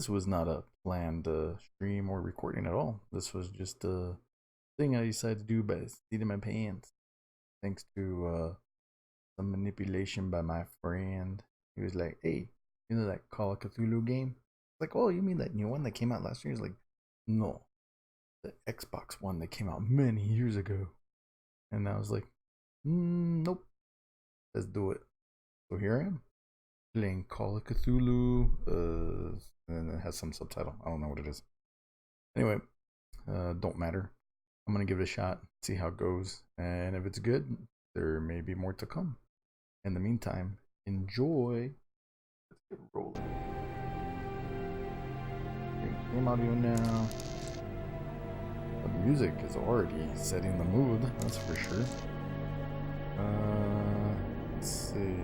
this was not a planned stream or recording at all. This was just a thing I decided to do by the seat of my pants. Thanks to some manipulation by my friend. He was like, hey, you know that Call of Cthulhu game? Like, oh, you mean that new one that came out last year? He's like, no, the Xbox one that came out many years ago. And I was like, nope, let's do it. So here I am, playing Call of Cthulhu, and it has some subtitle. I don't know what it is. Anyway, don't matter. I'm gonna give it a shot, see how it goes, and if it's good, there may be more to come. In the meantime, enjoy. Let's get rolling. Game audio now. The music is already setting the mood, that's for sure. Let's see.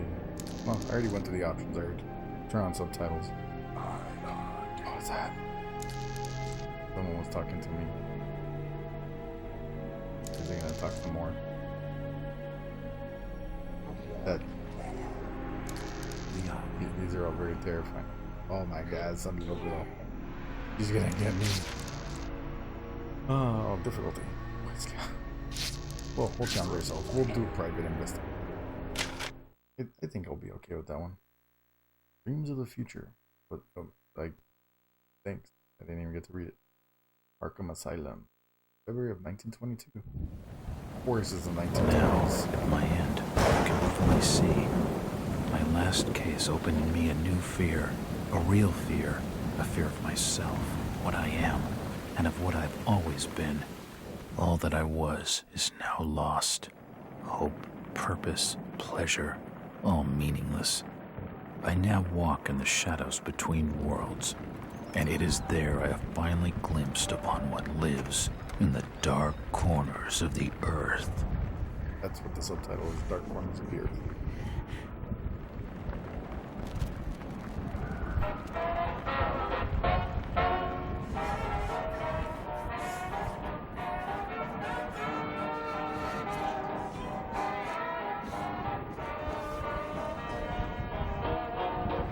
Well, I already went to the options. I already turn on subtitles. What was that? Someone was talking to me. Is they gonna talk some more? That. These are all very terrifying. Oh my god, some little girl. He's gonna get me. Oh, difficulty. Well, we'll count ourselves. We'll do private investigation. I think I'll be okay with that one. Dreams of the Future. But, like, thanks. I didn't even get to read it. Arkham Asylum. February of 1922. Of course it's the 1920s. Now, at my end, I can fully see. My last case opened in me a new fear. A real fear. A fear of myself, what I am, and of what I've always been. All that I was is now lost. Hope, purpose, pleasure, all meaningless. I now walk in the shadows between worlds, and it is there I have finally glimpsed upon what lives in the dark corners of the earth. That's what the subtitle is, Dark Corners of the Earth.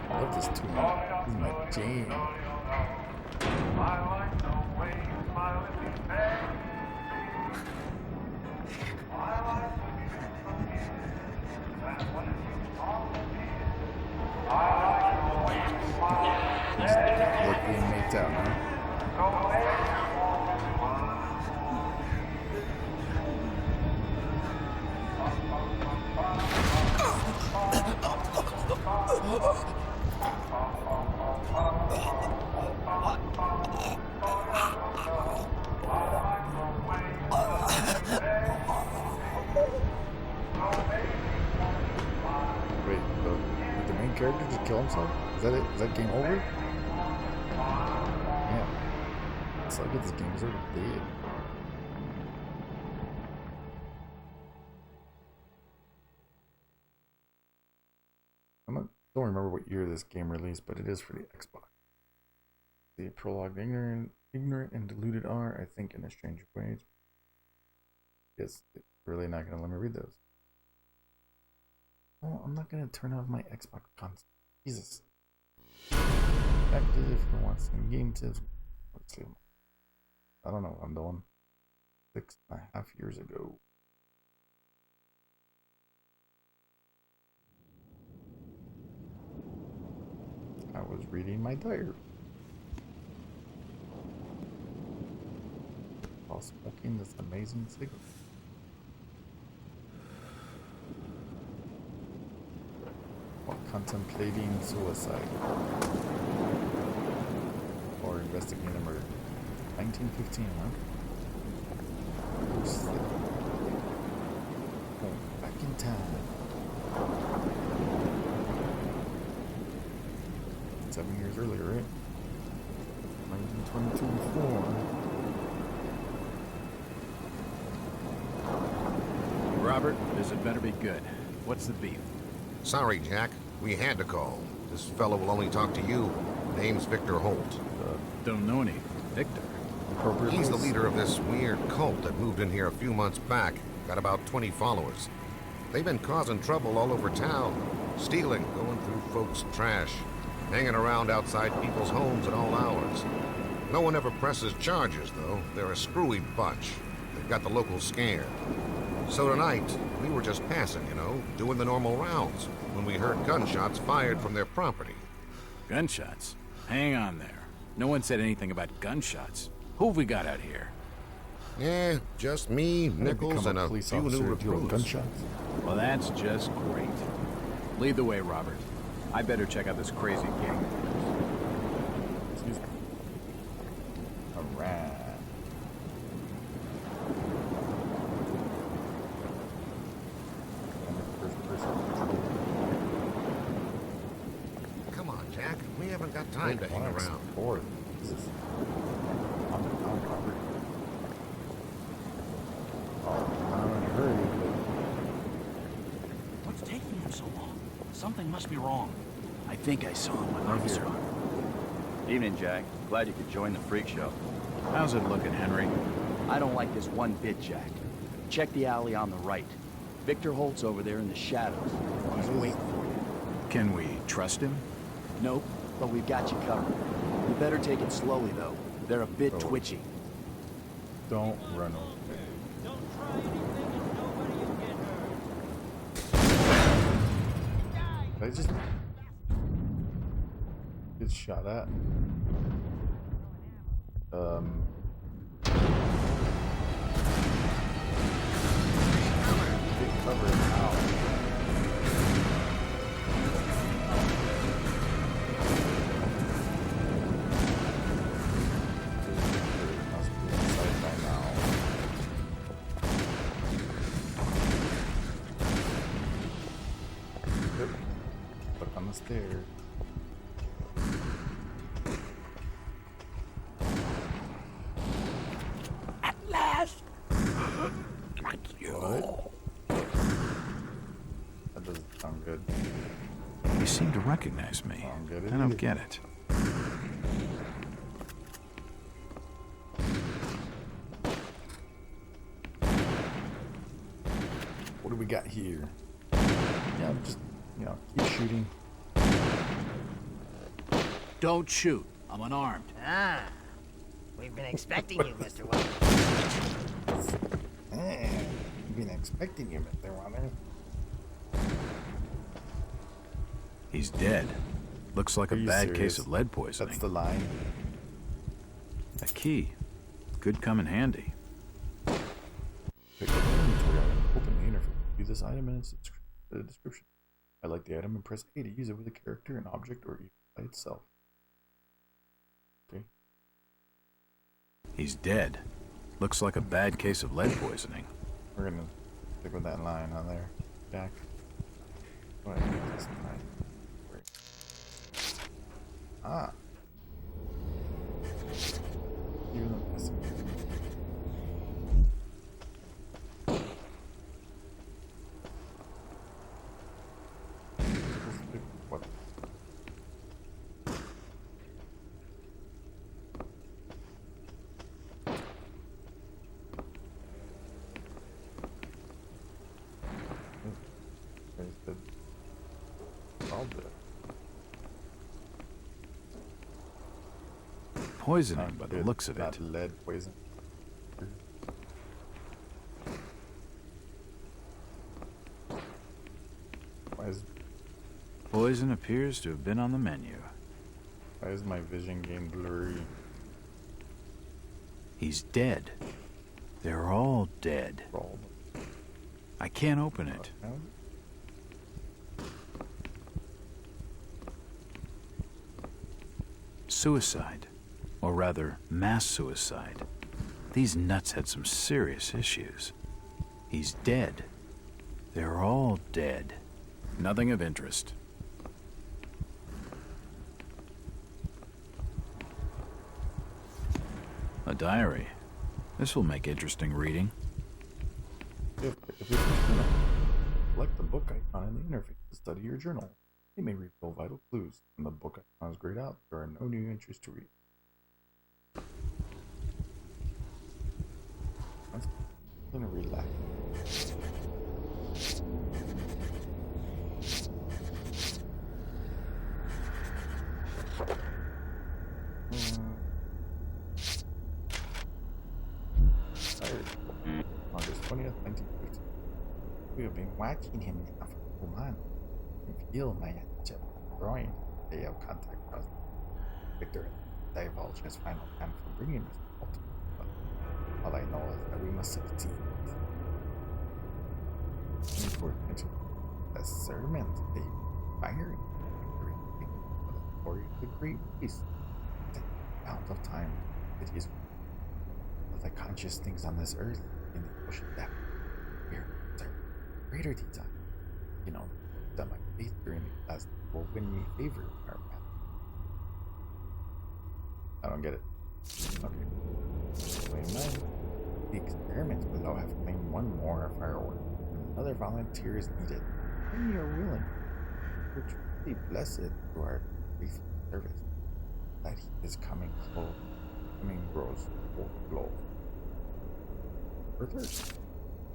I love this tune. This is my jam. Like being made out, huh? Wait, did the main character just kill himself? Is that it? Is that game over? Yeah. It's like this game is already dead. Don't remember what year this game released, but it is for the Xbox. The prologue, ignorant and deluded are, I think, in a strange way. Yes, it's really not going to let me read those. Oh, I'm not going to turn off my Xbox console. Jesus. Active if you want some game tips. Let's see. I don't know what I'm doing. 6.5 years ago. I was reading my diary while smoking this amazing cigarette. While contemplating suicide or investigating a murder. 1915, huh? Going back in time. 7 years earlier, right? 1922 before. Robert, this had better be good. What's the beef? Sorry, Jack. We had to call. This fellow will only talk to you. Name's Victor Holt. Don't know any. Victor? He's the leader of this weird cult that moved in here a few months back. Got about 20 followers. They've been causing trouble all over town. Stealing, going through folks' trash. hanging around outside people's homes at all hours. No one ever presses charges, though. They're a screwy bunch. They've got the locals scared. So tonight, we were just passing, doing the normal rounds, when we heard gunshots fired from their property. Gunshots? Hang on there. No one said anything about gunshots. Who have we got out here? Yeah, just me, Nichols, and a few new recruits. Gunshots. Well, that's just great. Lead the way, Robert. I better check out this crazy gang. Excuse me. Alright. Come on, Jack. We haven't got time to hang around. Jesus. I'm covered. I'm in a hurry, What's taking him so long? Something must be wrong. I think I saw him, officer. Evening, Jack. Glad you could join the freak show. How's it looking, Henry? I don't like this one bit, Jack. Check the alley on the right. Victor Holt's over there in the shadows. He's waiting for you. Can we trust him? Nope, but we've got you covered. You better take it slowly, though. They're a bit twitchy. Don't run over. I just get shot at. Get covered now. Must be inside by now. Yep. But on the stairs. At last! What? That doesn't sound good. You seem to recognize me. Sound good, I don't get it. What do we got here? Yeah, just, keep shooting. Don't shoot. I'm unarmed. Ah, we've been expecting you, Mr. Watson. I've been expecting you, Mr. Water. He's dead. Looks like a Are you bad case serious? of lead poisoning. That's the line. A key. Could come in handy. Pick up the inventory item. Open the interface. Use this item in its description. Highlight the item and press A to use it with a character, an object, or even by itself. Okay. He's dead. Looks like a bad case of lead poisoning. We're gonna stick with that line on there. Jack. Go ahead and get this line. Great. Ah. Even though this. What? There's the solved it. Poisoning Not by the good. looks of Not it. lead poison. Why Poison appears to have been on the menu. is my vision getting blurry? He's dead. They're all dead. Roll. I can't open it. Suicide. Or rather, mass suicide. These nuts had some serious issues. He's dead. They're all dead. Nothing of interest. A diary. This will make interesting reading. If it's journal, select the book icon in the interface to study your journal. It may reveal vital clues. When the book icon is grayed out, there are no new entries to read. I'm gonna relax. 2050. We have been watching him now for 2 months. I feel my angel growing. They have contact us. Victor divulged his final plan for bringing us to but all I know is that we must succeed. For attention, the sermon they firing for the great peace. The amount of time it is of the conscious things on this earth in the ocean depth. Here, sir, greater design. You know, that my faith during the last will win me favor with our path. I don't get it. Okay. Wait a minute. The experiments below have claimed one more firework. Another volunteer is needed. When you are willing, we're truly blessed through our faithful service. That he is coming close, coming grows close. Further,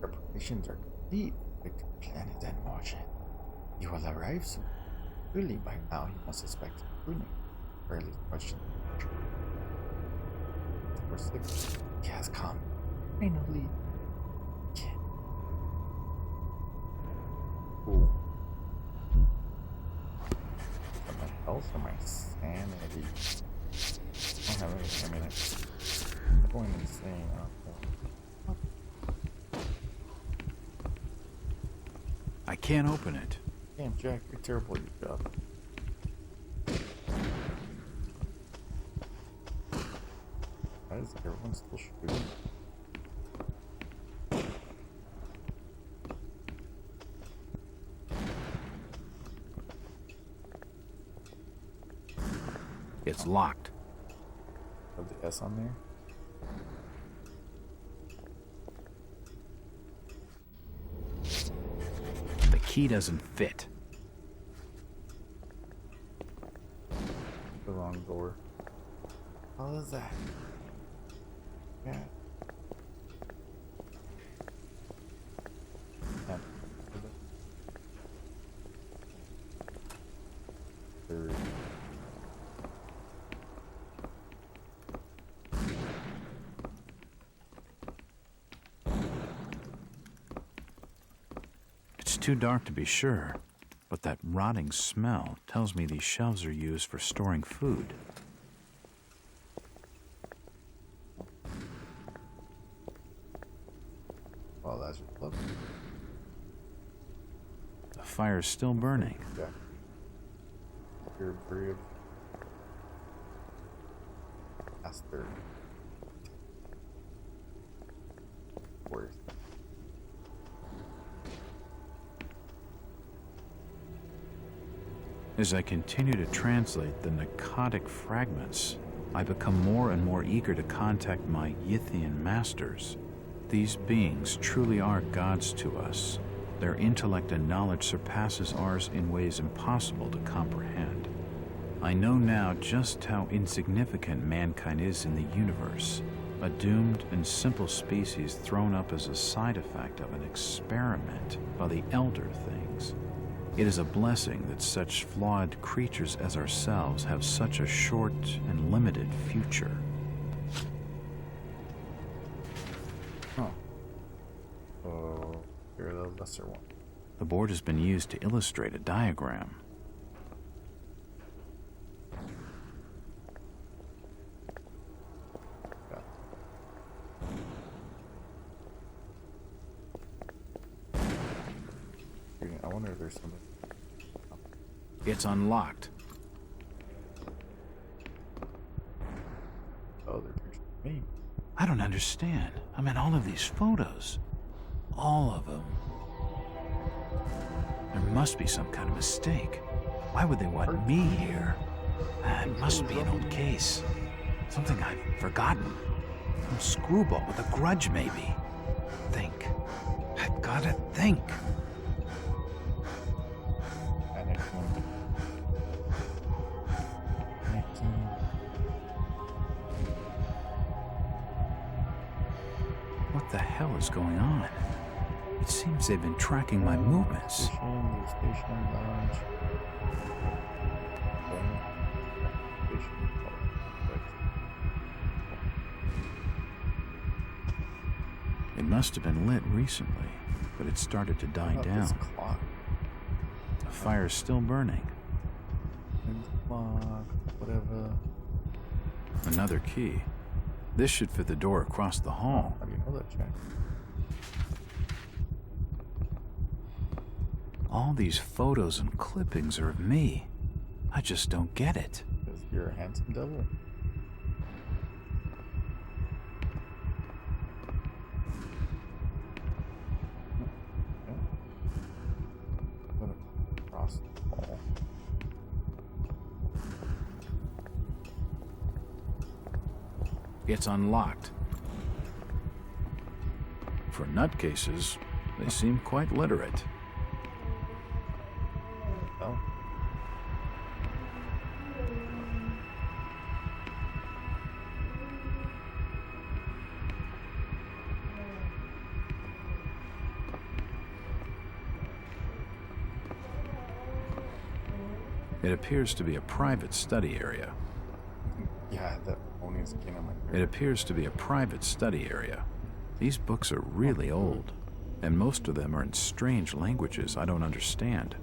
preparations are complete. Victor plan is in motion. He will arrive soon. Surely by now he must suspect pruning, or at least question. For 6, he has come. Finally. Yeah. Cool. For my health or my sanity? I don't have anything. I mean, I'm going insane. I can't open it. Damn, Jack, you're terrible at your job. Why is everyone still shooting? It's locked. Have the S on there? The key doesn't fit. The wrong door. How is that? Yeah. Yeah. Third. It's too dark to be sure, but that rotting smell tells me these shelves are used for storing food. Well, that's just lovely. The fire's still burning. Yeah. Your bridge. Master. Worse. As I continue to translate the narcotic fragments, I become more and more eager to contact my Yithian masters. These beings truly are gods to us. Their intellect and knowledge surpasses ours in ways impossible to comprehend. I know now just how insignificant mankind is in the universe, a doomed and simple species thrown up as a side effect of an experiment by the elder things. It is a blessing that such flawed creatures as ourselves have such a short and limited future. Oh. Oh, you're the lesser one. The board has been used to illustrate a diagram. I wonder if there's something. It's unlocked. Oh, they're pictures of me. I don't understand. I mean, all of these photos. All of them. There must be some kind of mistake. Why would they want me here? It must be an old case. Something I've forgotten. Some screwball with a grudge, maybe. Think. I've gotta think. What the hell is going on? It seems they've been tracking my movements. Station, lounge. It must have been lit recently, but it started to die This down. clock. The fire's still burning. Clock, whatever. Another key. This should fit the door across the hall. How do you know that, Jack? All these photos and clippings are of me. I just don't get it. Because you're a handsome devil. Across the hall. It's unlocked. For nutcases, they seem quite literate. Oh. It appears to be a private study area. Yeah, that only is king on my It appears to be a private study area. These books are really old, and most of them are in strange languages I don't understand.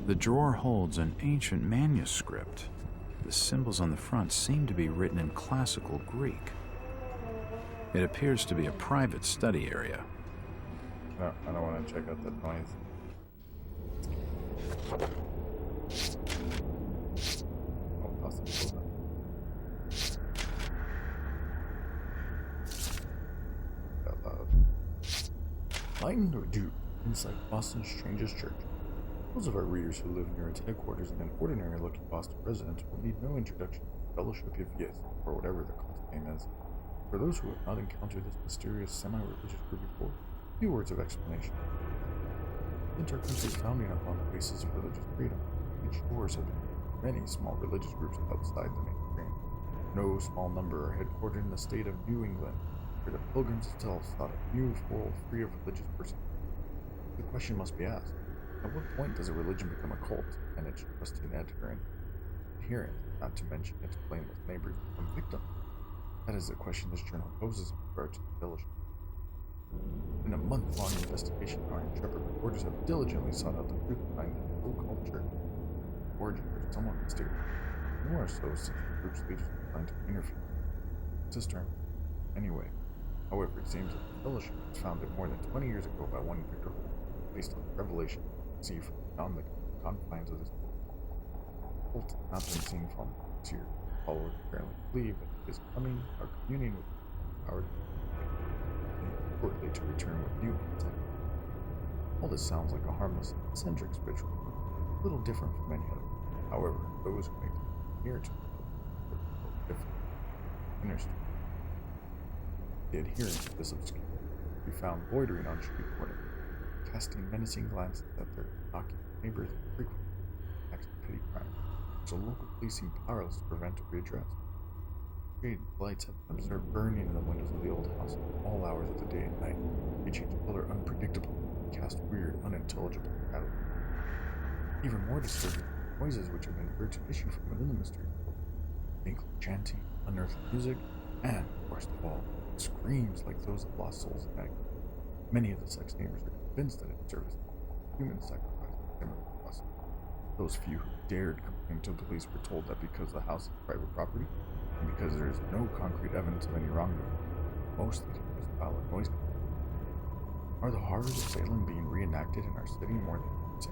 The drawer holds an ancient manuscript. The symbols on the front seem to be written in classical Greek. It appears to be a private study area. No, I don't want to check out that noise. Oh, possibly close that. Out loud. Lightened or dew inside Boston's strangest church. Those of our readers who live near its headquarters and an ordinary-looking Boston resident will need no introduction to the Fellowship of Youth, or whatever the cult's name is. For those who have not encountered this mysterious semi-religious group before, a few words of explanation. Since our country's founding upon the basis of religious freedom, its shores have been many small religious groups outside the mainstream. No small number are headquartered in the state of New England, where the Pilgrims itself sought a new world free of religious persecution. The question must be asked, at what point does a religion become a cult, and its trusted adherents, not to mention its blameless neighbors, become victims? That is the question this journal poses in regard to the fellowship. In a month-long investigation, our intrepid reporters have diligently sought out the truth behind the so-called church. The origins are somewhat mysterious, more so since the group's leaders declined to interfere. Sister, anyway. However, it seems that the fellowship was founded more than 20 years ago by one Victor Holt, based on revelation received from beyond the confines of this world. Holt has not been seen from this year. Followers apparently believe that his coming or communing with our shortly to return with new insight. All this sounds like a harmless, eccentric spiritual group, a little different from any other. However, those who make it near to the different understand. The adherents of this obscure be found loitering on street corners, casting menacing glances at their innocuous neighbors and frequently acts of petty crime, which the local police seem powerless to prevent or redress. Street lights have been observed burning in the windows of the old house at all hours of the day and night. They change color unpredictably and cast weird, unintelligible shadows. Even more disturbing, noises which have been heard to issue from within the mysterious building. Think chanting, unearthly music, and, worst of all, screams like those of lost souls in agony. Many of the sex neighbors are convinced that it serves human sacrifice is similar to us. Those few who dared complain to the police were told that because the house is private property, and because there is no concrete evidence of any wrongdoing, most can just file a noise complaint. Are the horrors of Salem being reenacted in our city more than once?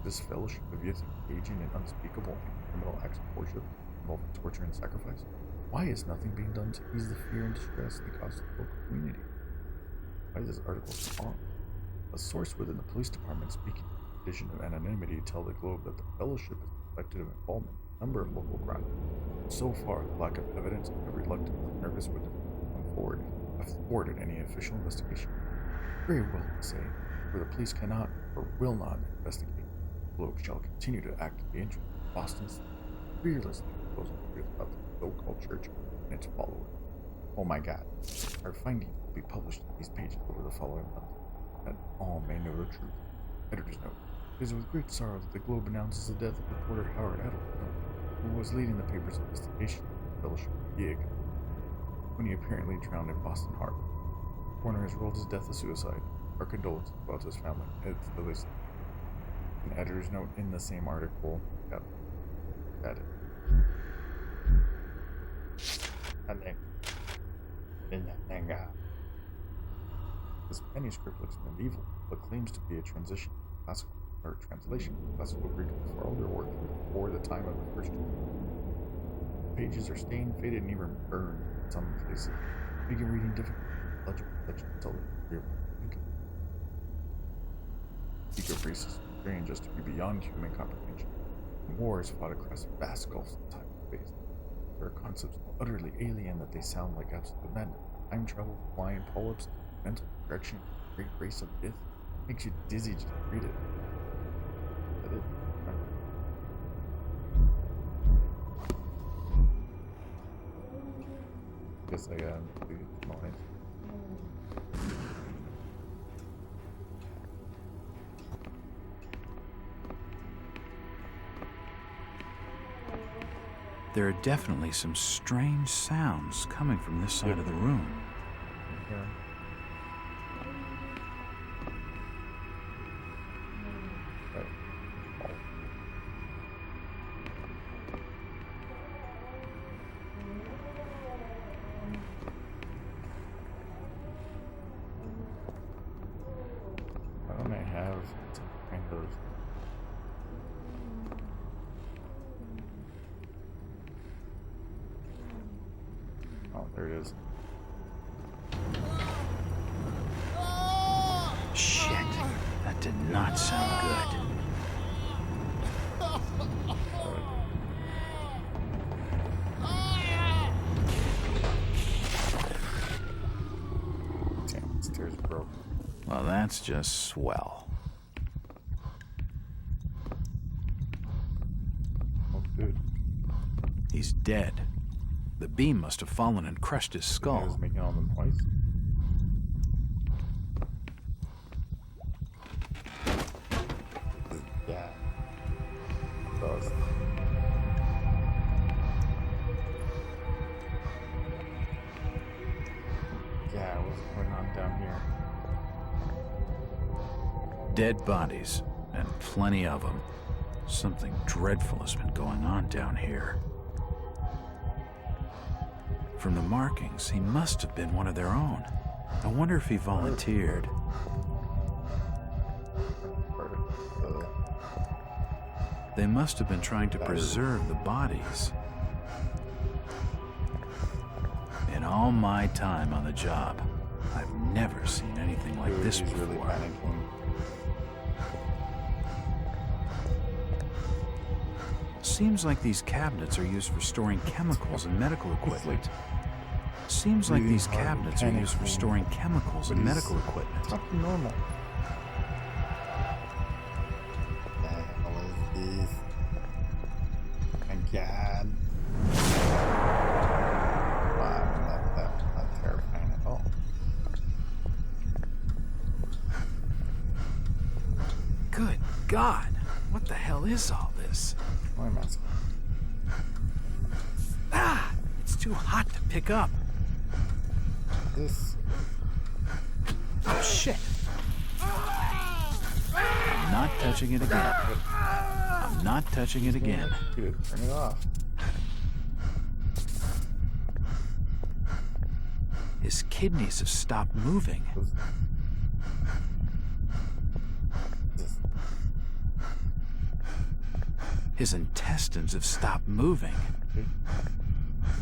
This fellowship of youth engaging in unspeakable and criminal acts of worship involving torture and sacrifice? Why is nothing being done to ease the fear and distress they cause the local community? Why is this article so long? A source within the police department speaking in a condition of anonymity tell the Globe that the fellowship is suspected of involvement in a number of local crimes. So far, the lack of evidence and the reluctance of nervous witnesses to come forward have thwarted any official investigation. Very well to say, where the police cannot or will not investigate, the Globe shall continue to act in the interest of Boston's fearlessly exposing the truth about the so-called church and its followers. Oh my God, our findings will be published in these pages over the following months, that all may know the truth. Editor's note. It is with great sorrow that the Globe announces the death of reporter Howard Adler, who was leading the paper's investigation of the Fellowship of Yig. when he apparently drowned in Boston Harbor. The coroner has ruled his death a suicide. Our condolences go out to his family. It's the list. An editor's note in the same article. Yep. Got it. This manuscript looks medieval, but claims to be a transition from classical or translation from classical Greek for older work before the time of the first. Pages are stained, faded, and even burned in some places, making reading difficult. Legible legends tell the secret races strange just to be beyond human comprehension. Wars fought across vast gulfs of time and space. There are concepts so utterly alien that they sound like absolute madness. Time travel, flying polyps, mental projection, great race of myth. Makes you dizzy just to read it. That is. Guess I got the noise. There are definitely some strange sounds coming from this side of the room. Yeah. Right. Why don't I have some kind of there it is. Shit, that did not sound good. Damn, the stairs broke. Well, that's just swell. Oh, good. He's dead. The beam must have fallen and crushed his I was skull. making all the noise. Yeah. Does. Yeah, what's going on down here? Dead bodies, and plenty of them. Something dreadful has been going on down here. From the markings, he must have been one of their own. I wonder if he volunteered. They must have been trying to preserve the bodies. In all my time on the job, I've never seen anything like this He's before. really panicking. Seems like these cabinets are used for storing chemicals and medical equipment. Seems like really these hard cabinets are used for panicking, storing chemicals and but he's medical equipment. Talking normal. The hell is this? My God. Wow, that's not terrifying at all. Good God, what the hell is all this? Why am I asking? Ah, it's too hot to pick up. This. Oh shit. I'm not touching it again. I'm not touching it again. Dude, turn it off. His kidneys have stopped moving. This. His intestines have stopped moving.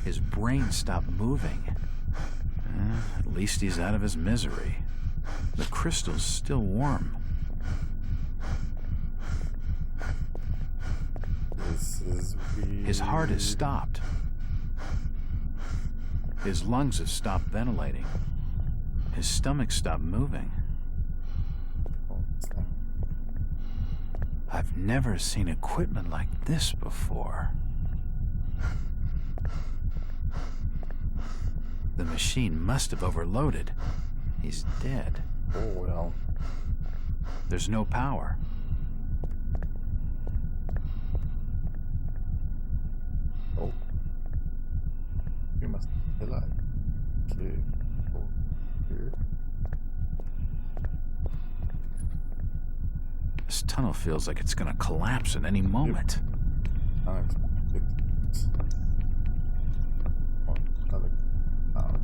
His brain stopped moving. At least he's out of his misery. The crystal's still warm. This is weird. His heart has stopped. His lungs have stopped ventilating. His stomach stopped moving. Oh, it's not. I've never seen equipment like this before. The machine must have overloaded. He's dead. Oh, well. There's no power. Oh. You must be alive. Okay. Over here. This tunnel feels like it's gonna collapse at any moment. Unexpected. Oh, another. Oh, okay.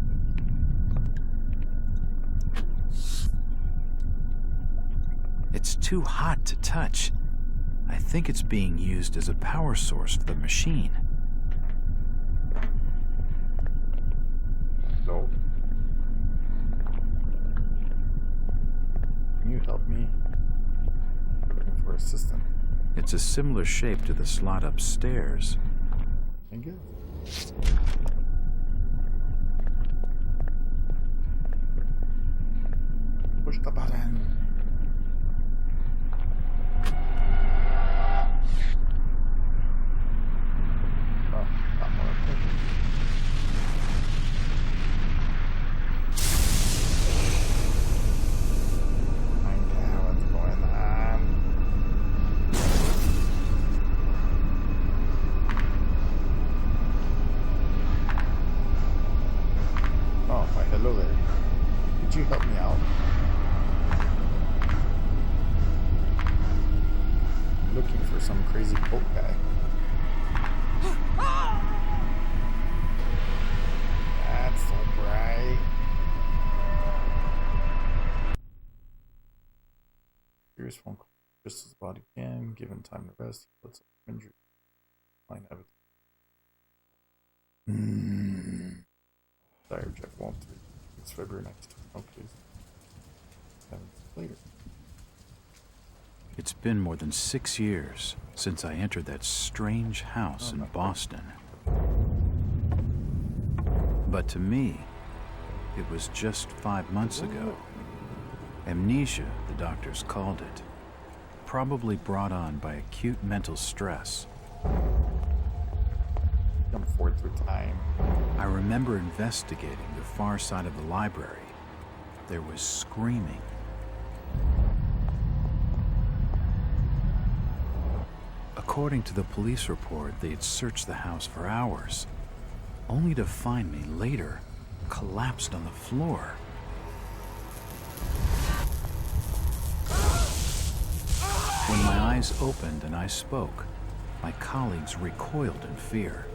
It's too hot to touch. I think it's being used as a power source for the machine. No. Can you help me? I'm looking for assistance. It's a similar shape to the slot upstairs. Thank you. Push the button. Oh, not more. Okay. Find out what's going on. Oh, why, hello there. Could you help me out? I'm looking for some crazy cult guy. That's so bright. Here's phone call. Just as body can, given time to rest, he puts up injury. Fine evidence. Dire Jack Walter. It's February 9th. Okay. 7 days later. It's been more than 6 years since I entered that strange house in Boston. But to me, it was just 5 months ago. Amnesia, the doctors called it. Probably brought on by acute mental stress. Jump forward through time. I remember investigating the far side of the library. There was screaming. According to the police report, they had searched the house for hours, only to find me later collapsed on the floor. When my eyes opened and I spoke, my colleagues recoiled in fear.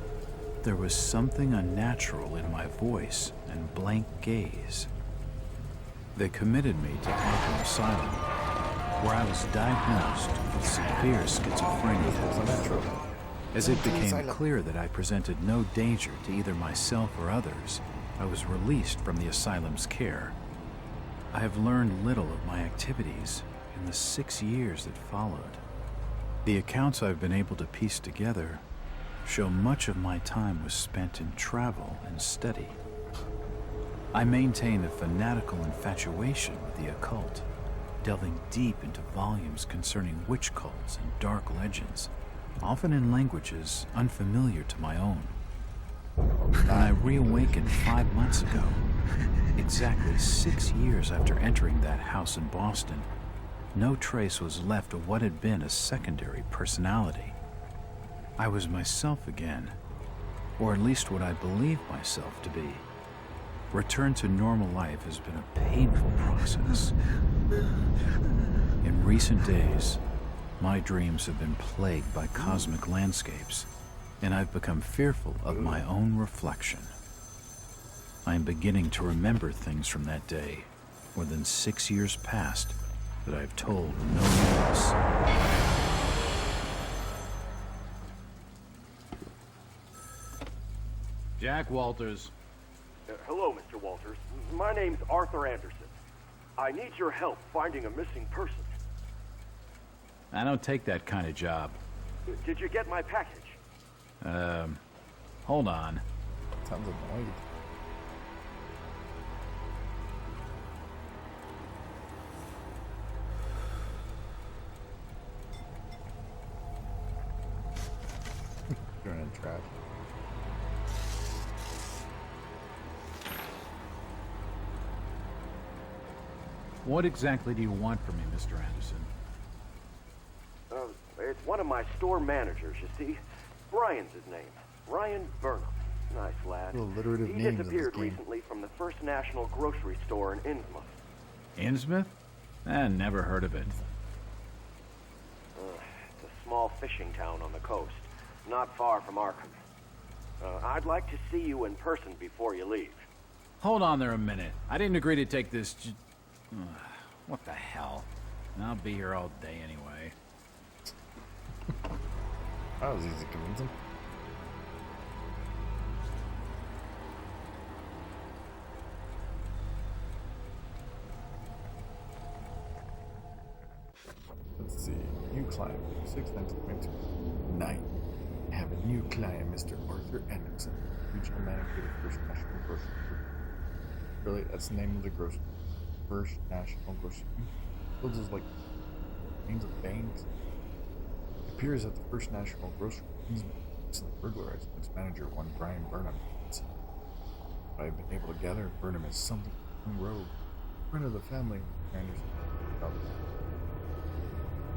There was something unnatural in my voice and blank gaze. They committed me to Arkham Asylum, where I was diagnosed with severe schizophrenia. As it became clear that I presented no danger to either myself or others, I was released from the asylum's care. I have learned little of my activities in the 6 years that followed. The accounts I've been able to piece together show much of my time was spent in travel and study. I maintain a fanatical infatuation with the occult, delving deep into volumes concerning witch cults and dark legends, often in languages unfamiliar to my own. When I reawakened 5 months ago, exactly 6 years after entering that house in Boston, no trace was left of what had been a secondary personality. I was myself again, or at least what I believed myself to be. Return to normal life has been a painful process. In recent days, my dreams have been plagued by cosmic landscapes, and I've become fearful of my own reflection. I am beginning to remember things from that day, more than 6 years past, that I've told no one else. Jack Walters. Hello, Mr. Walters. My name's Arthur Anderson. I need your help finding a missing person. I don't take that kind of job. Did you get my package? Hold on. Sounds annoyed. You're in a trap. What exactly do you want from me, Mr. Anderson? It's one of my store managers, you see. Brian's his name. Brian Burnham. nice lad. Little alliterative He names in this disappeared game. recently from the First National Grocery Store in Innsmouth. Innsmouth? Never heard of it. It's a small fishing town on the coast, not far from Arkham. I'd like to see you in person before you leave. Hold on there a minute. I didn't agree to take this what the hell? I'll be here all day anyway. That was easy to convince him. Let's see. New client. 6/1922. 9. I have a new client, Mr. Arthur Anderson, regional manager of the First National Grocery Group. Really, that's the name of the grocery. First National Grocery Group. Builds like names of banks. It appears at the First National Grocery recently burglarized its manager, one Brian Burnham. What I've been able to gather, Burnham is something on road. Friend of the family, Anderson.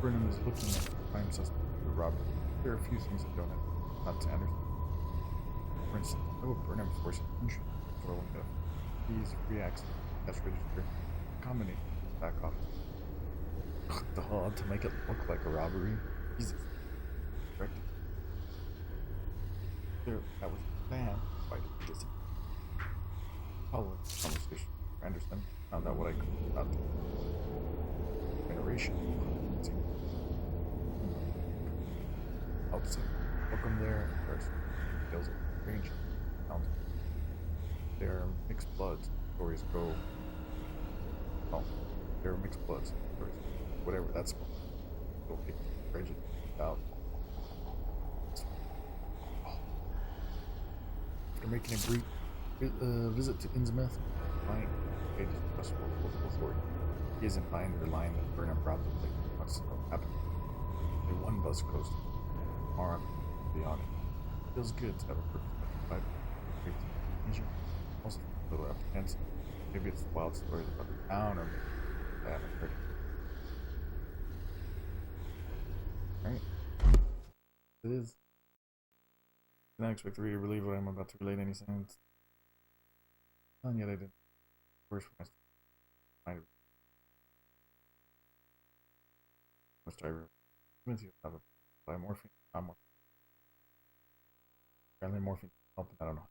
Burnham is looking at the prime suspect for the robbery. There are a few things that don't have not to Anderson. For instance, I would Burnham force an insurance rolling up. Fees, free access, cash register, combination, back office. The hall to make it look like a robbery. Jesus. Correct. There, that was the plan. Why did he just follow the conversation? Anderson found out what I could about the generation. Outside. Welcome there. First, tales of strange encounters. There are mixed bloods. Stories go. Oh, there are mixed bloods. Stories. Whatever that's called. Go pick prejudice out. After making a brief visit to Innsmouth, client pages trust local authority. He isn't buying their line that Burnham probably wants to know what happened. Only one bus goes tomorrow beyond it. Feels good to have a purpose. 5 amnesia. Also a little apprehensive. Maybe it's the wild stories about the town, or maybe I haven't heard it. Right? It is. I don't expect the reader to believe what I'm about to relate any sense. And yet I didn't. Worse for my must I with you have a buy morphine? I'm morphine. Apparently morphine helping, I don't know.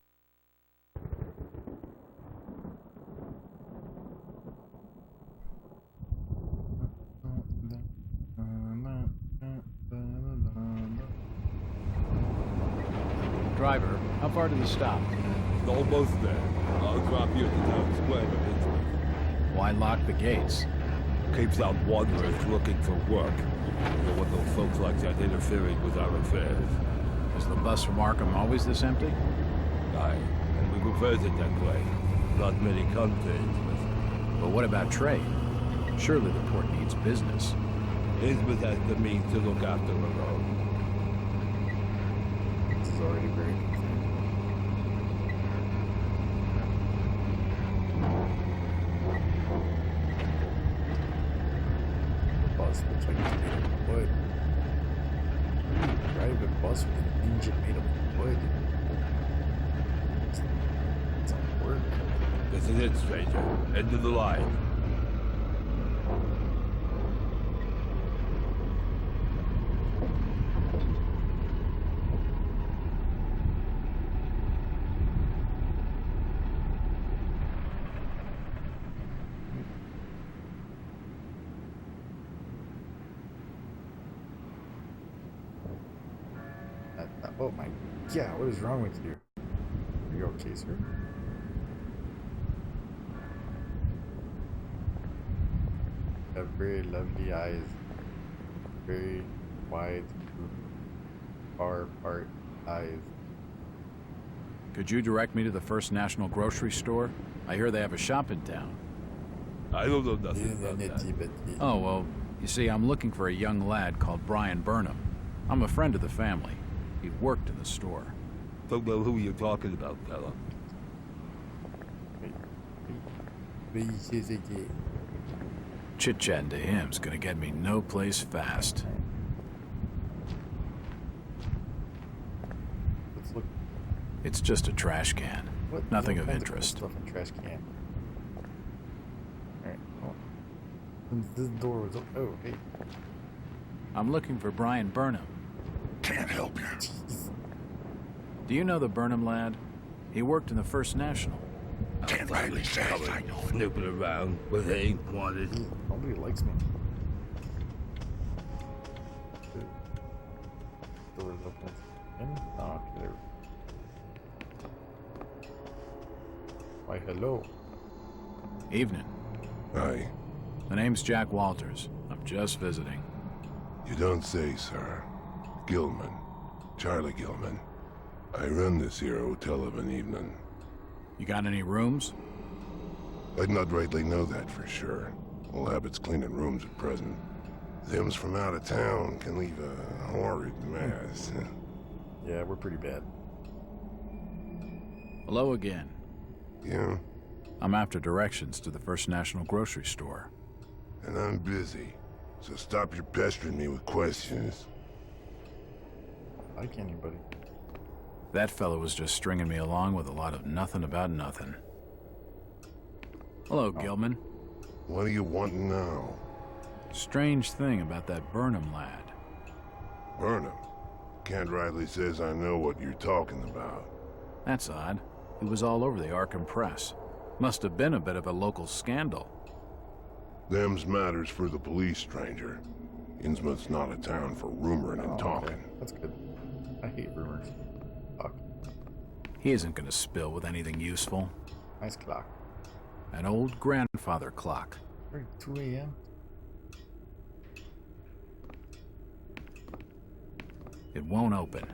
Driver, how far to the stop? Almost there. I'll drop you at the town square of Innsmouth. Why lock the gates? Keeps out wanderers looking for work. You don't want those folks like that interfering with our affairs. Is the bus from Arkham always this empty? Aye, and we prefer it that way. Not many come to Innsmouth. But what about trade? Surely the port needs business. Innsmouth has the means to look after her own. This is already very the bus looks like it's made of wood. Private bus with an engine made of wood. It's not work. This is it, stranger. End of the line. Oh my, yeah, what is wrong with you? Are you okay, sir? You have very lovely eyes, very wide, far apart eyes. Could you direct me to the First National Grocery Store? I hear they have a shop in town. I don't know nothing about that. Oh, well, you see, I'm looking for a young lad called Brian Burnham. I'm a friend of the family. He worked in the store. Don't know who you're talking about, fella. Chit-chatting to him's gonna get me no place fast. Let's look. It's just a trash can. What? Nothing All of kinds cool interest. stuff in trash can. Alright, well. This door was open. Oh, hey. I'm looking for Brian Burnham. Can't help you. Do you know the Burnham lad? He worked in the First National. Can't rightly say I know. Snooping around where they ain't wanted. Nobody likes me. Doors open. Oh, okay, there. Why, hello. Evening. Aye. The name's Jack Walters. I'm just visiting. You don't say, sir. Gilman. Charlie Gilman. I run this here hotel of an evening. You got any rooms? I'd not rightly know that for sure. All habits cleaning rooms at present. Them's from out of town can leave a horrid mess. Yeah, we're pretty bad. Hello again. Yeah? I'm after directions to the First National grocery store. And I'm busy. So stop your pestering me with questions. Like anybody. That fellow was just stringing me along with a lot of nothing about nothing. Hello, Gilman. What do you want now? Strange thing about that Burnham lad. Burnham. Kent Riley says I know what you're talking about. That's odd. He was all over the Arkham Press. Must have been a bit of a local scandal. Them's matters for the police, stranger. Innsmouth's not a town for rumoring and talking. Okay. That's good. I hate rumors. Fuck. He isn't gonna spill with anything useful. Nice clock. An old grandfather clock. Right, 2 a.m. It won't open.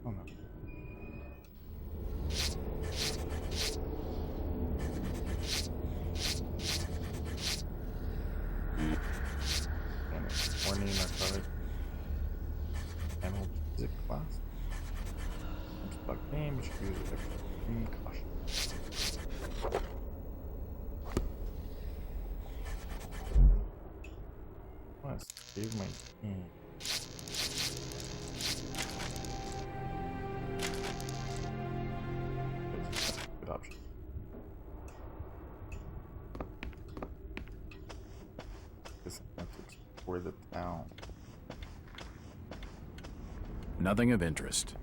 Oh no. Warning, narcotic. Analgesic class. Stock name, which use extreme caution. I want to save my game. Good option. This have to explore the town. Nothing of interest.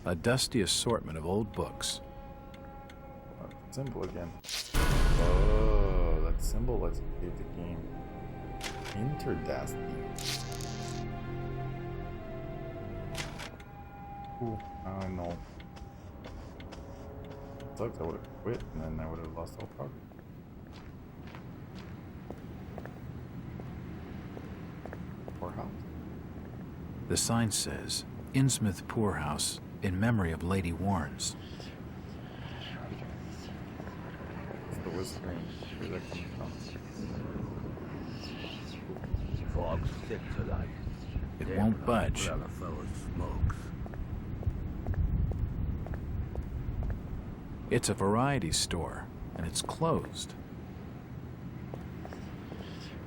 A dusty assortment of old books. Oh, symbol again. Oh, that symbol lets you save the game. Interdusty. Cool. I know. Sucks, I would have quit and then I would have lost all progress. Poorhouse. The sign says, Innsmouth Poorhouse, in memory of Lady Warnes. It's the whispering. Where's that coming from? Fog's thick tonight. It won't budge. Grab a fella smokes. It's a variety store, and it's closed.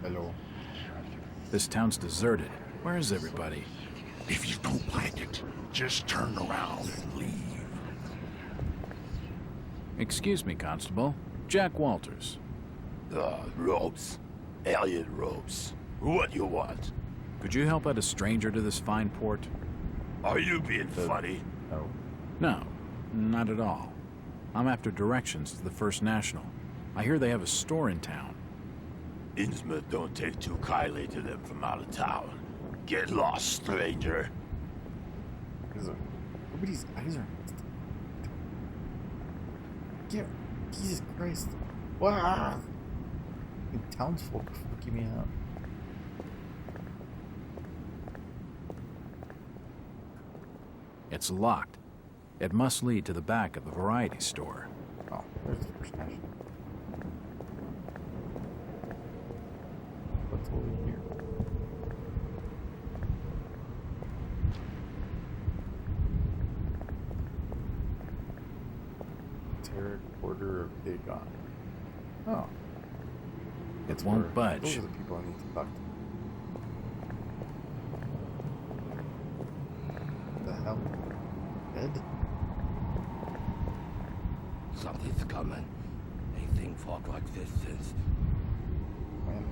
Hello. This town's deserted. Where is everybody? If you don't like it, just turn around and leave. Excuse me, Constable. Jack Walters. Ropes. Alien ropes. What you want? Could you help out a stranger to this fine port? Are you being funny? No. No, not at all. I'm after directions to the First National. I hear they have a store in town. Innsmouth don't take too kindly to them from out of town. Get lost, stranger. Everybody's eyes are. Get. Jesus Christ. Wow. Townsfolk freaking me out. It's locked. It must lead to the back of the variety store. Oh, there's the First National. What's over here? third quarter of Dagon. Oh. It won't budge. Those are the people I need to talk to. What the hell? Dead? Something's coming. Ain't thing fought like this since. Man.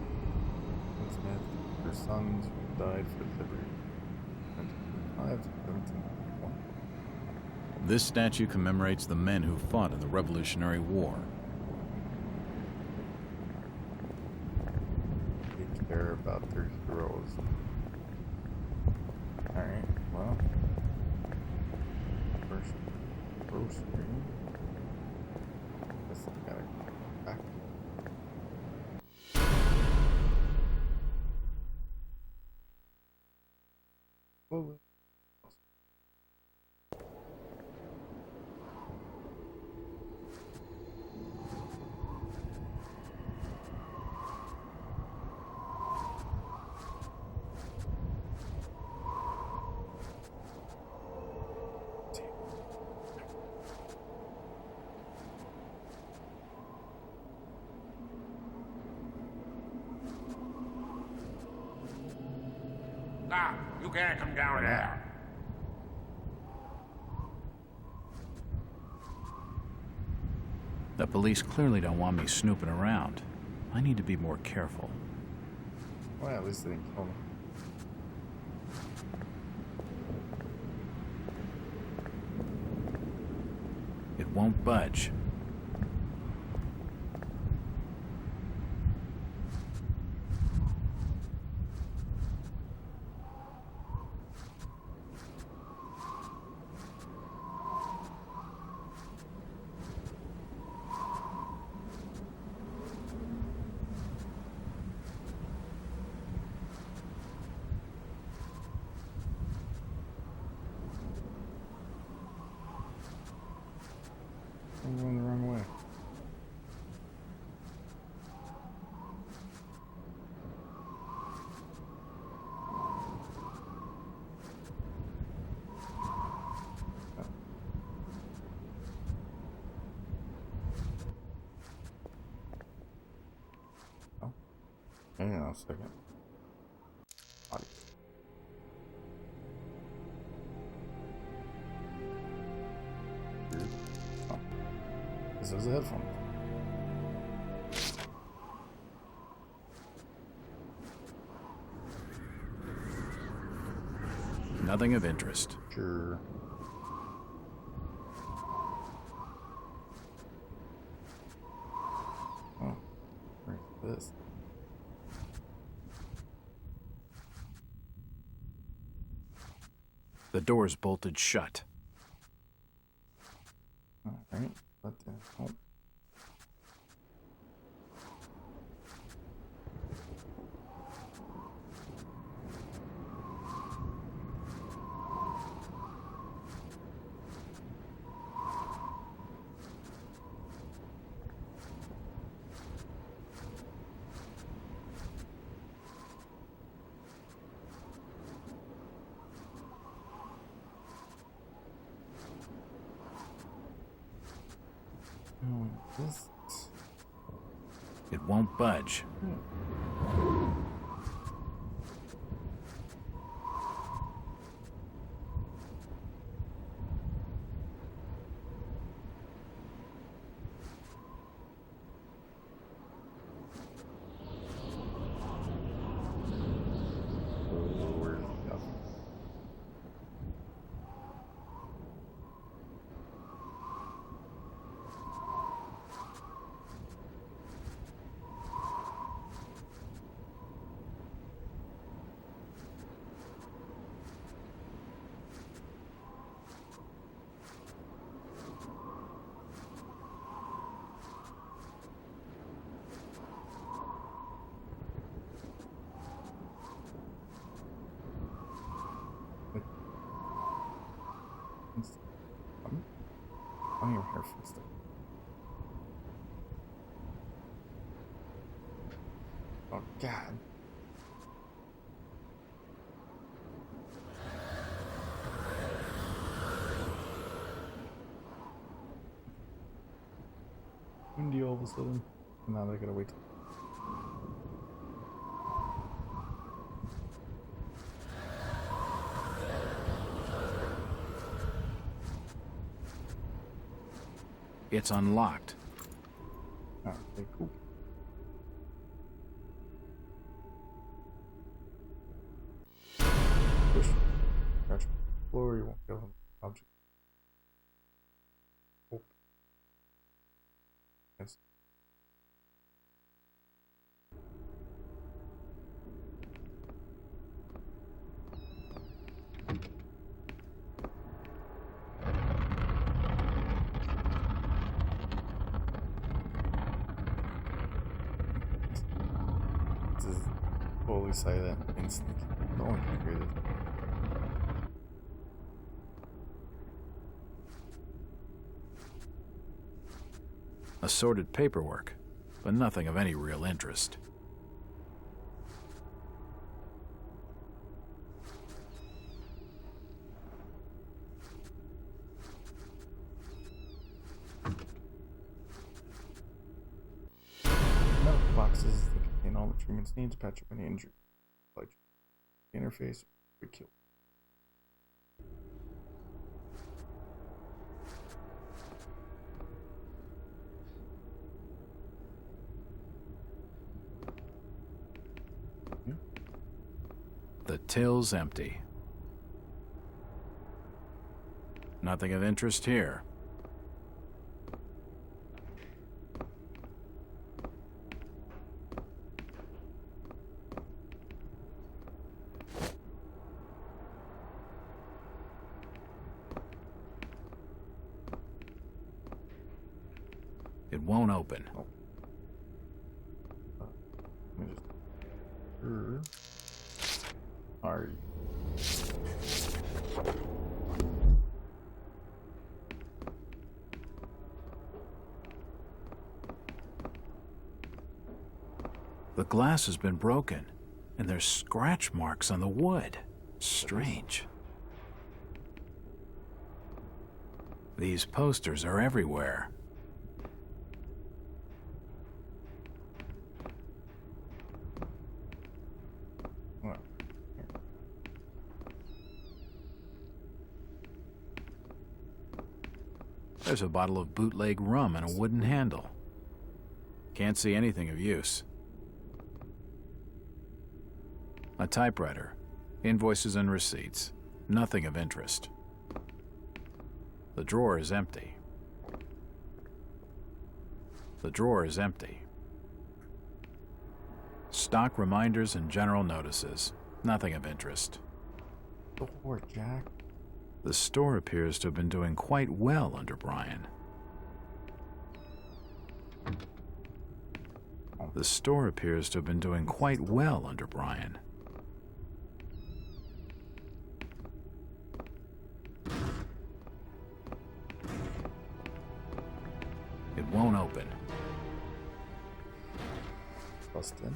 Innsmouth, her sons who died for liberty. 1751. This statue commemorates the men who fought in the Revolutionary War. They care about their heroes. Alright, well. First grocery. Guess I gotta go back. Whoa. Stop! You can't come down there. The police clearly don't want me snooping around. I need to be more careful. Well, at least they didn't kill me. It won't budge. I'm going the wrong way. Oh. Hang on a second. Audio. Oh. This is a headphone. Nothing of interest. Sure. Oh, where's this? The door's bolted shut. Alright, what the hell? This. It won't budge. Where's the other? I'm here for stuff. Oh God. windy all of a sudden. Now they gotta wait. It's unlocked. Okay, cool. Push. Crouch. Floor. You won't kill him. Object. Open. Yes. This is totally silent and sneaky. No one can hear this. Assorted paperwork, but nothing of any real interest. Medical boxes that contain all the treatments needs to patch up any injury. Like interface, quick kill. The till's empty. Nothing of interest here. It won't open. Let me just. Are you? The glass has been broken, and there's scratch marks on the wood. Strange. These posters are everywhere. Well, There's a bottle of bootleg rum and a wooden handle. Can't see anything of use. A typewriter, invoices and receipts, nothing of interest. The drawer is empty. The drawer is empty. Stock reminders and general notices, nothing of interest. door, Jack. The store appears to have been doing quite well under Brian. The store appears to have been doing quite well under Brian. It won't open. Busted.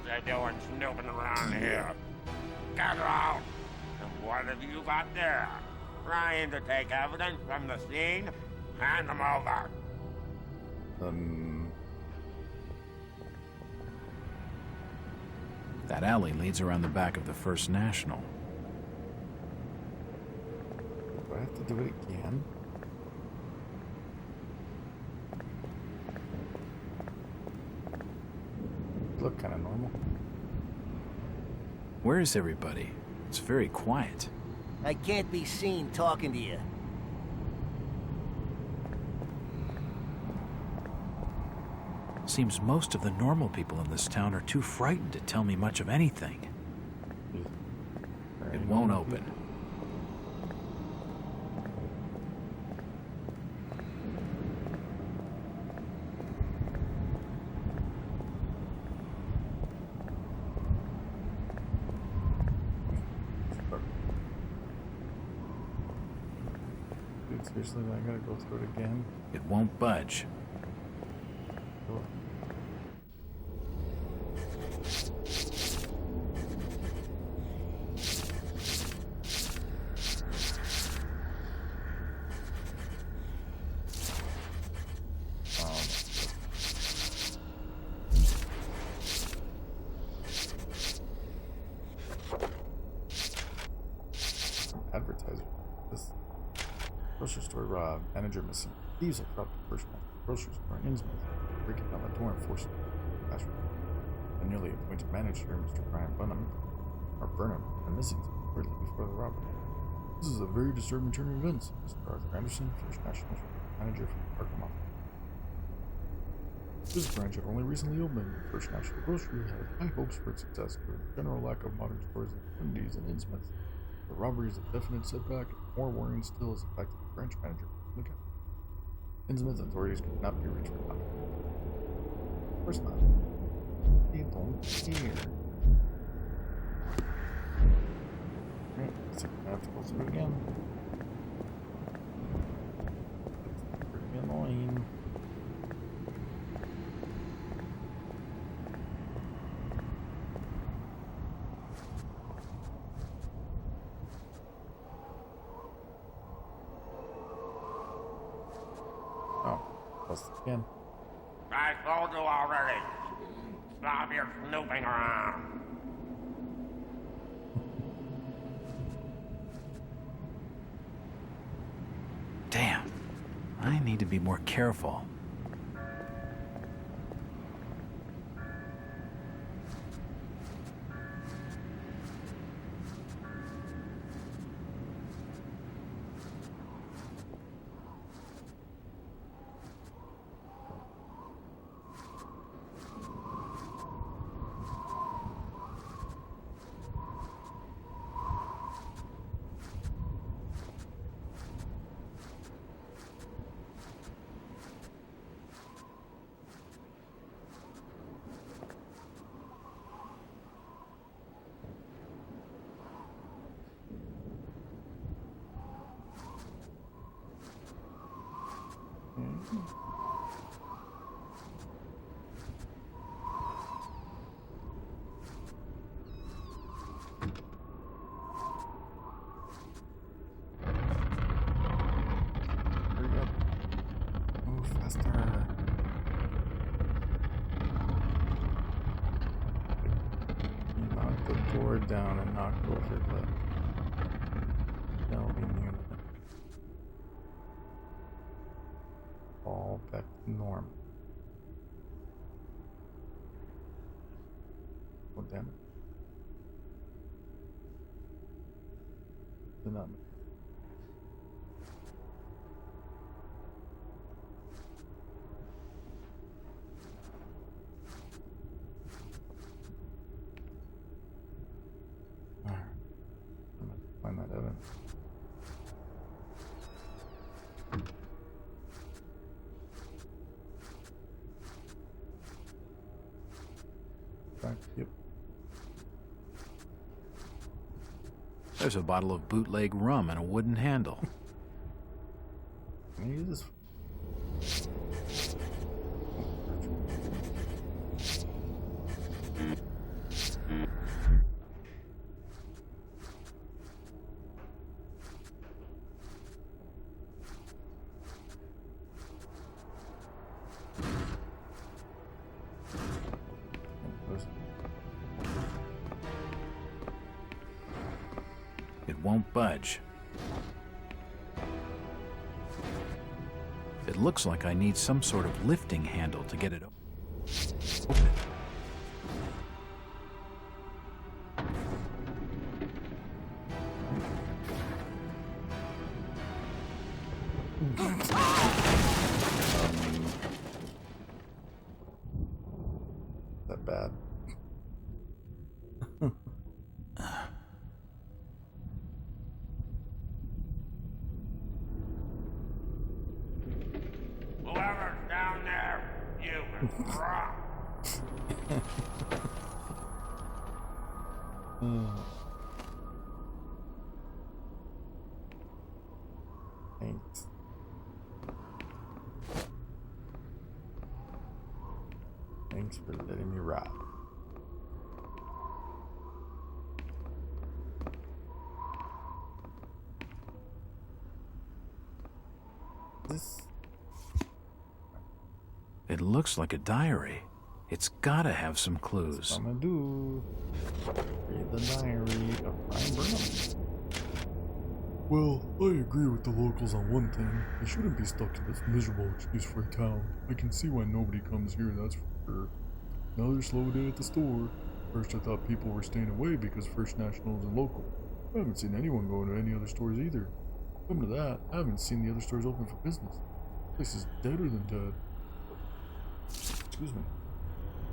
What they doing snooping around here? Get out! And what have you got there? Trying to take evidence from the scene? Hand them over. That alley leads around the back of the First National. Do I have to do it again? Look kind of normal. Where is everybody? It's very quiet. I can't be seen talking to you. Seems most of the normal people in this town are too frightened to tell me much of anything. It won't open. Seriously, I gotta go through it again. It won't budge. Oh. Advertiser. This grocery store robbed. Manager missing. Thieves have robbed the first night at the grocery store in Innsmouth, breaking down the door and forcing the classroom. The newly appointed manager, Mr. Brian Burnham, had missing shortly before the robbery. This is a very disturbing turn of events, Mr. Arthur Anderson, First National Manager for the Arkham office. This branch had only recently opened. First National Grocery had high hopes for its success, given the general lack of modern stores and amenities in Innsmouth. The robbery is a definite setback, and more worrying still is the fact that the branch manager was looking. Innsmouth authorities could not be reached for comment. Of course not. They don't care. Alright, looks like I have to go through it again. It's pretty annoying. Again. I told you already. Stop your snooping around. Damn. I need to be more careful. Hurry up. Move faster. Knock the door down and knock over the delving unit. All back to normal. Oh, damn it. Did not make Alright. I'm gonna find that evidence. Yep. There's a bottle of bootleg rum and a wooden handle. Can I use this? It won't budge. It looks like I need some sort of lifting handle to get it open. That bad. Whoever's down there, you can drop. Thanks. Thanks for letting me ride. This. It looks like a diary. It's gotta have some clues. I'm gonna do. Read the diary of Brian Burnham. Well, I agree with the locals on one thing. They shouldn't be stuck in this miserable excuse-free town. I can see why nobody comes here, that's for sure. Another slow day at the store. First I thought people were staying away because First National isn't local. I haven't seen anyone going to any other stores either. Come to that, I haven't seen the other stores open for business. This place is deader than dead. Excuse me.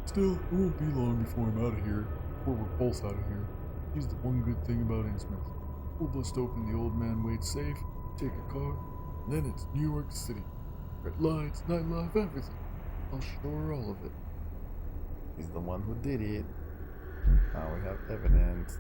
Still, it won't be long before I'm out of here. Before we're both out of here. Here's the one good thing about Innsmouth. We'll bust open the old man Wade's safe, take a car, and then it's New York City. Red lights, nightlife, everything. I'll show her all of it. He's the one who did it. Now we have evidence.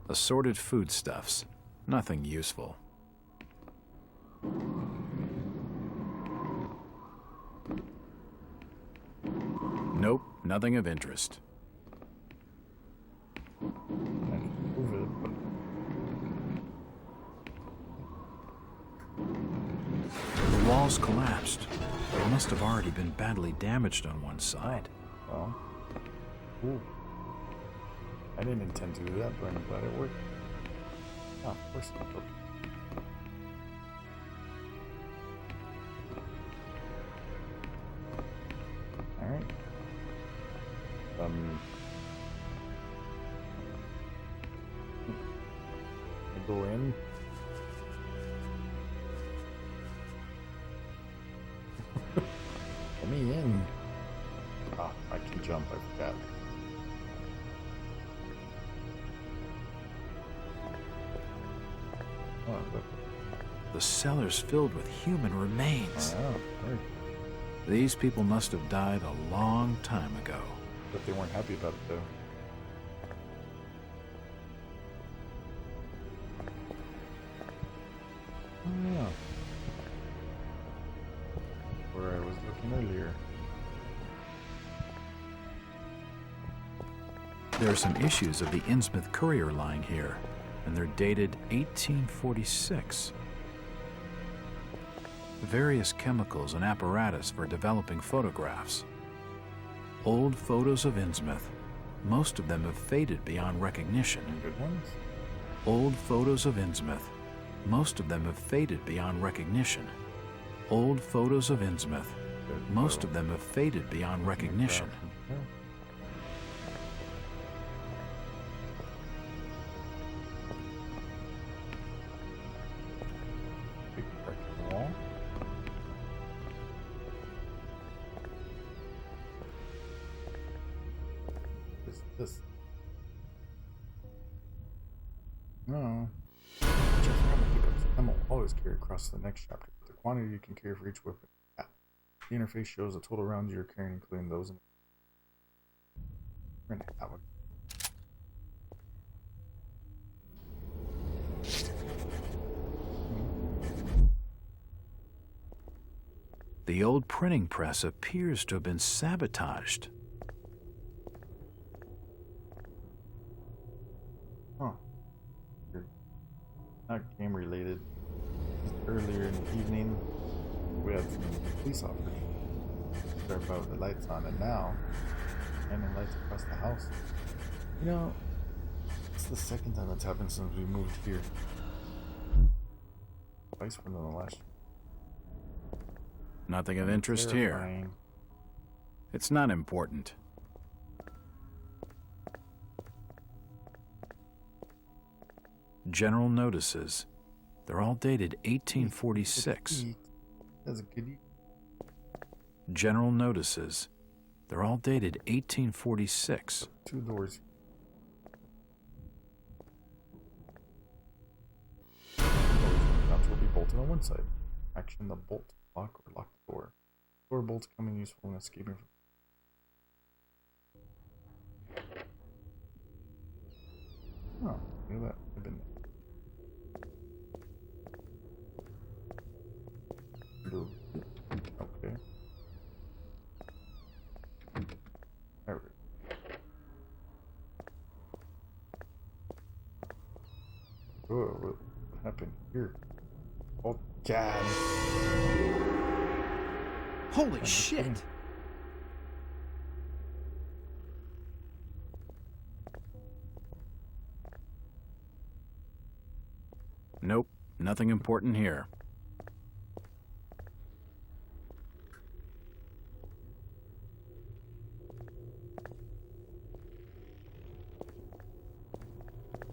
Assorted foodstuffs. Nothing useful. Nope, nothing of interest. The walls collapsed. They must have already been badly damaged on one side. Well, ooh. I didn't intend to do that, but I'm glad it worked. Ah, of course it worked. Alright. I go in. Let me in. Ah, I can jump, I forgot. The cellar's filled with human remains. Oh, right. These people must have died a long time ago. But they weren't happy about it, though. Oh, yeah. Where I was looking earlier. There are some issues of the Innsmouth Courier line here, and they're dated 1846. Various chemicals and apparatus for developing photographs. Old photos of Innsmouth. Most of them have faded beyond recognition. Good ones. Old photos of Innsmouth. Most of them have faded beyond recognition. Old photos of Innsmouth. Most of them have faded beyond recognition. Big brick wall. What is this? No. Just ammo pickups. Ammo always carry across to the next chapter. The quantity you can carry for each weapon. The interface shows the total rounds you're carrying, including those in. We're gonna have one. The old printing press appears to have been sabotaged. Huh. Not game related. Just earlier in the evening, we had some police officers care about the lights on, and now shining lights across the house. You know, it's the second time that's happened since we moved here. Twice more than the last. Nothing of interest here. It's not important. General notices. They're all dated 1846. That's a goodie. General notices. They're all dated 1846. 2 doors. Counts will be bolted on one side. Action the bolt, lock or lock the door. Door bolts come in useful in escaping from. Oh, look at that. I've been okay. There we go. Oh, what happened here? Oh, God. Holy shit! Nope, nothing important here.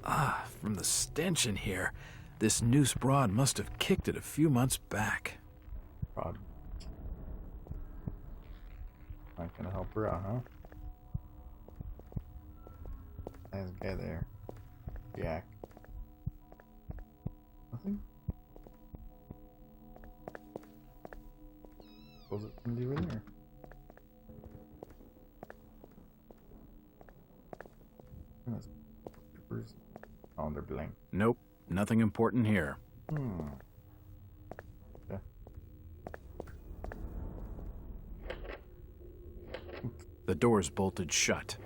Ah, from the stench in here, this noose broad must have kicked it a few months back. Broad. Not gonna help her out, huh? Nice guy there. Jack. Nothing? Was it somebody over there? Papers. Oh, they're blank. Nope, nothing important here. Yeah. The door's bolted shut.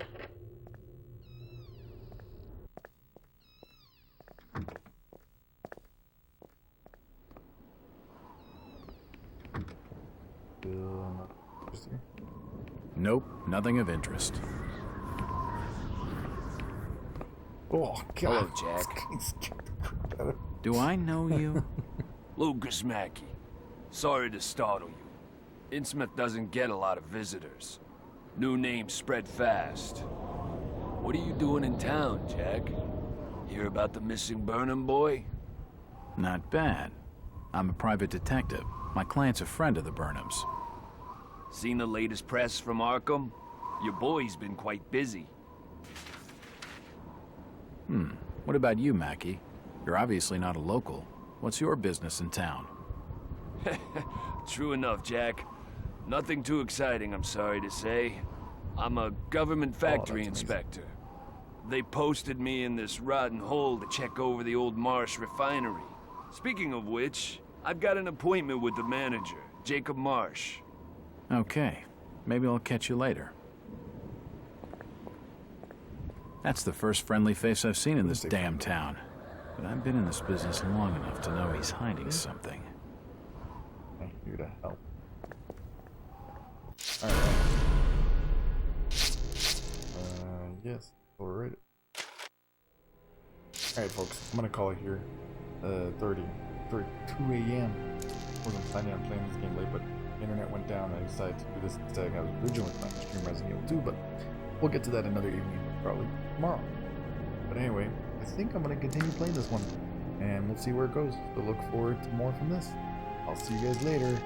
Nope, nothing of interest. Oh, God. Hello, Jack. Do I know you? Lucas Mackey. Sorry to startle you. Innsmouth doesn't get a lot of visitors. New names spread fast. What are you doing in town, Jack? Hear about the missing Burnham boy? Not bad. I'm a private detective. My client's a friend of the Burnhams. Seen the latest press from Arkham? Your boy's been quite busy. What about you, Mackie? You're obviously not a local. What's your business in town? True enough, Jack. Nothing too exciting, I'm sorry to say. I'm a government factory inspector. They posted me in this rotten hole to check over the old Marsh refinery. Speaking of which, I've got an appointment with the manager, Jacob Marsh. Okay, maybe I'll catch you later. That's the first friendly face I've seen in this damn town. But I've been in this business long enough to know he's hiding something. I'm here to help. Alright. Yes, alright. Alright, folks, I'm gonna call it here. 2 a.m. Wasn't planning on playing this game late, but the internet went down and I decided to do this instead. I was originally planning to stream Resident Evil 2, but we'll get to that another evening, probably tomorrow. But anyway, I think I'm gonna continue playing this one, and we'll see where it goes. So look forward to more from this. I'll see you guys later.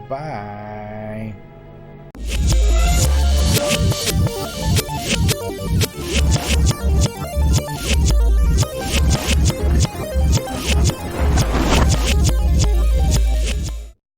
Bye.